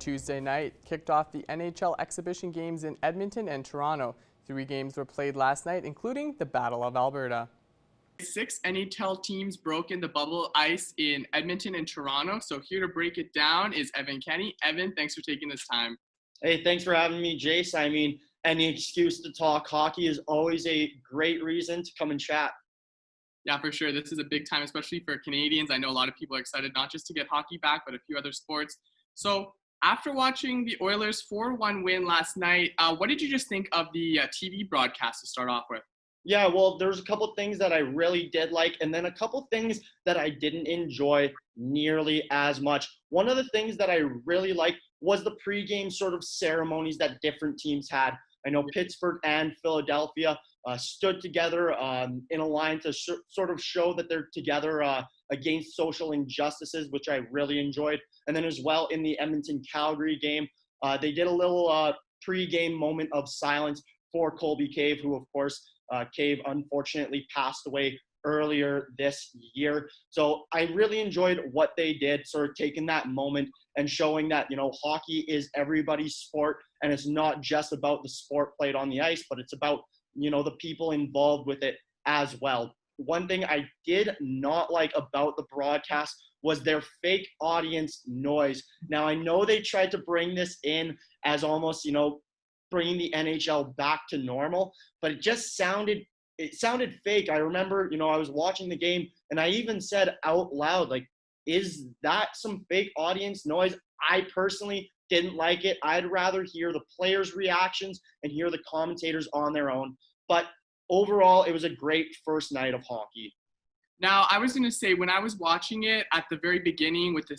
Tuesday night kicked off the NHL exhibition games in Edmonton and Toronto. 3 games were played last night, including the Battle of Alberta. 6 NHL teams broke in the bubble ice in Edmonton and Toronto. So here to break it down is Evan Kenny. Evan, thanks for taking this time. Hey, thanks for having me, Jace. I mean, any excuse to talk hockey is always a great reason to come and chat. Yeah, for sure. This is a big time, especially for Canadians. I know a lot of people are excited not just to get hockey back, but a few other sports. So after watching the Oilers' 4-1 win last night, what did you just think of the TV broadcast to start off with? Yeah, well, there's a couple things that I really did like, and then a couple things that I didn't enjoy nearly as much. One of the things that I really liked was the pregame sort of ceremonies that different teams had. I know Pittsburgh and Philadelphia stood together in a line to sort of show that they're together against social injustices, which I really enjoyed. And then as well in the Edmonton-Calgary game, they did a little pregame moment of silence for Colby Cave, who, of course, Cave unfortunately passed away earlier this year. So I really enjoyed what they did, sort of taking that moment and showing that, you know, hockey is everybody's sport, and it's not just about the sport played on the ice, but it's about, you know, the people involved with it as well. One thing I did not like about the broadcast was their fake audience noise. Now, I know they tried to bring this in as almost, you know, bringing the NHL back to normal, but it sounded fake. I remember, you know, I was watching the game and I even said out loud, like, is that some fake audience noise? I personally didn't like it. I'd rather hear the players' reactions and hear the commentators on their own. But overall, it was a great first night of hockey. Now, I was going to say, when I was watching it at the very beginning with the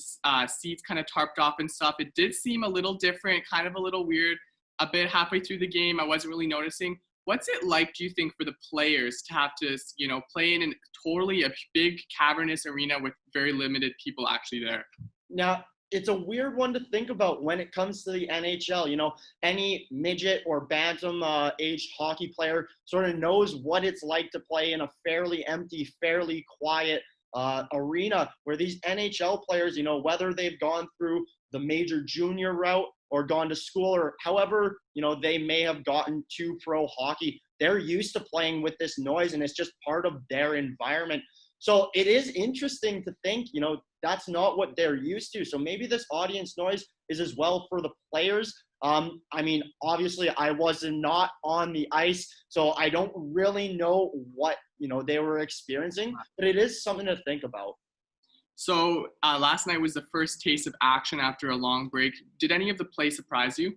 seats kind of tarped off and stuff, it did seem a little different, kind of a little weird. A bit halfway through the game, I wasn't really noticing. What's it like, do you think, for the players to have to, you know, play in a big cavernous arena with very limited people actually there? Now, it's a weird one to think about when it comes to the NHL. You know, any midget or bantam aged hockey player sort of knows what it's like to play in a fairly empty, fairly quiet arena, where these NHL players, you know, whether they've gone through the major junior route or gone to school or however, you know, they may have gotten to pro hockey, they're used to playing with this noise, and it's just part of their environment. So it is interesting to think, you know, that's not what they're used to. So maybe this audience noise is as well for the players. I mean, obviously I was not on the ice, so I don't really know what, you know, they were experiencing, but it is something to think about. So last night was the first taste of action after a long break. Did any of the play surprise you?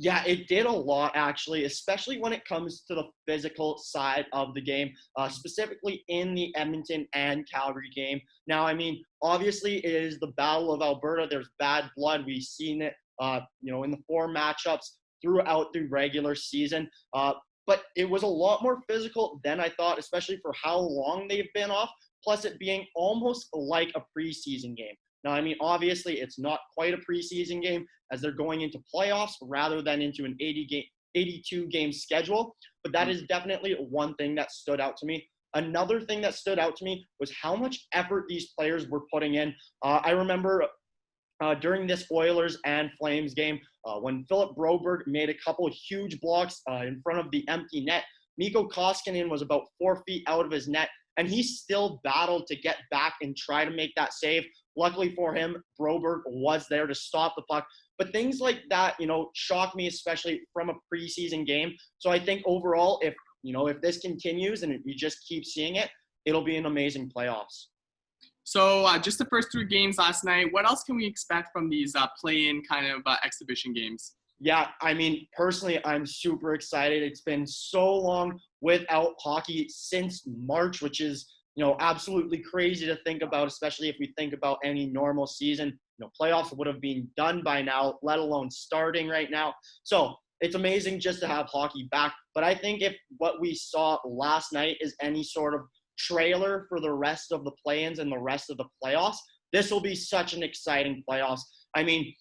Yeah, it did a lot, actually, especially when it comes to the physical side of the game, specifically in the Edmonton and Calgary game. Now, I mean, obviously, it is the Battle of Alberta. There's bad blood. We've seen it, you know, in the 4 matchups throughout the regular season. But it was a lot more physical than I thought, especially for how long they've been off, plus it being almost like a preseason game. Now, I mean, obviously, it's not quite a preseason game as they're going into playoffs rather than into an 82-game schedule. But that is definitely one thing that stood out to me. Another thing that stood out to me was how much effort these players were putting in. I remember during this Oilers and Flames game, when Philip Broberg made a couple of huge blocks in front of the empty net, Mikko Koskinen was about 4 feet out of his net, and he still battled to get back and try to make that save. Luckily for him, Broberg was there to stop the puck. But things like that, you know, shock me, especially from a preseason game. So I think overall, if, you know, if this continues and you just keep seeing it, it'll be an amazing playoffs. So just the first 3 games last night, what else can we expect from these play-in kind of exhibition games? Yeah, I mean, personally, I'm super excited. It's been so long without hockey since March, which is, you know, absolutely crazy to think about, especially if we think about any normal season. You know, playoffs would have been done by now, let alone starting right now. So it's amazing just to have hockey back. But I think if what we saw last night is any sort of trailer for the rest of the play-ins and the rest of the playoffs, this will be such an exciting playoffs. I mean,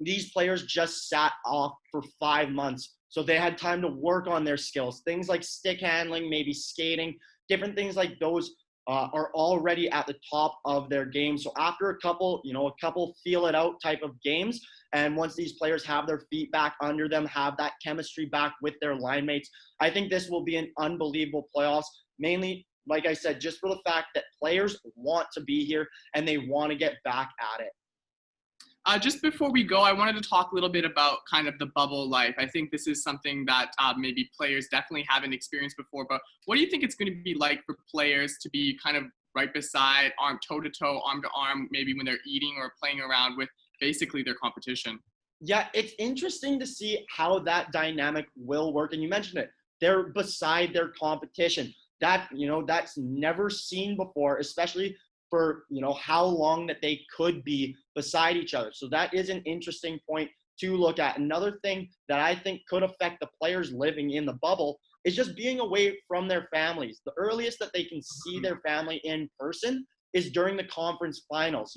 these players just sat off for 5 months. So they had time to work on their skills, things like stick handling, maybe skating, different things like those are already at the top of their game. So after a couple feel it out type of games, and once these players have their feet back under them, have that chemistry back with their line mates, I think this will be an unbelievable playoffs. Mainly, like I said, just for the fact that players want to be here and they want to get back at it. Just before we go, I wanted to talk a little bit about kind of the bubble life. I think this is something that maybe players definitely haven't experienced before, but what do you think it's going to be like for players to be kind of right beside, arm toe-to-toe, arm-to-arm, maybe when they're eating or playing around with basically their competition? Yeah, it's interesting to see how that dynamic will work. And you mentioned it, they're beside their competition. That's never seen before, especially for, how long that they could be beside each other. So that is an interesting point to look at. Another thing that I think could affect the players living in the bubble is just being away from their families. The earliest that they can see their family in person is during the conference finals.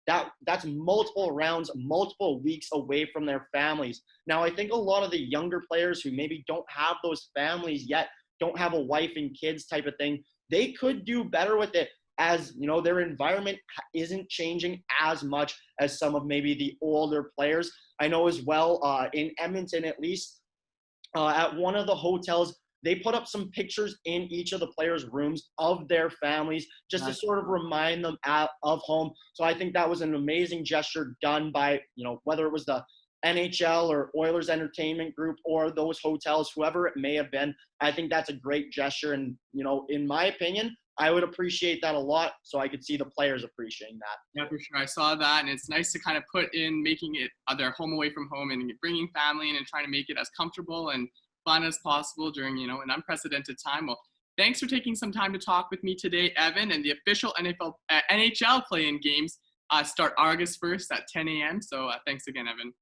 That's multiple rounds, multiple weeks away from their families. Now, I think a lot of the younger players who maybe don't have those families yet, don't have a wife and kids type of thing, they could do better with it, as their environment isn't changing as much as some of maybe the older players. I know as well, in Edmonton at least, at one of the hotels, they put up some pictures in each of the players' rooms of their families, just to sort of remind them of home. So I think that was an amazing gesture done by, whether it was the NHL or Oilers Entertainment Group or those hotels, whoever it may have been. I think that's a great gesture. And, in my opinion, I would appreciate that a lot, so I could see the players appreciating that. Yeah, for sure. I saw that, and it's nice to kind of put in making it their home away from home and bringing family in and trying to make it as comfortable and fun as possible during, an unprecedented time. Well, thanks for taking some time to talk with me today, Evan. And the official NHL play-in games start August 1st at 10 a.m. So thanks again, Evan.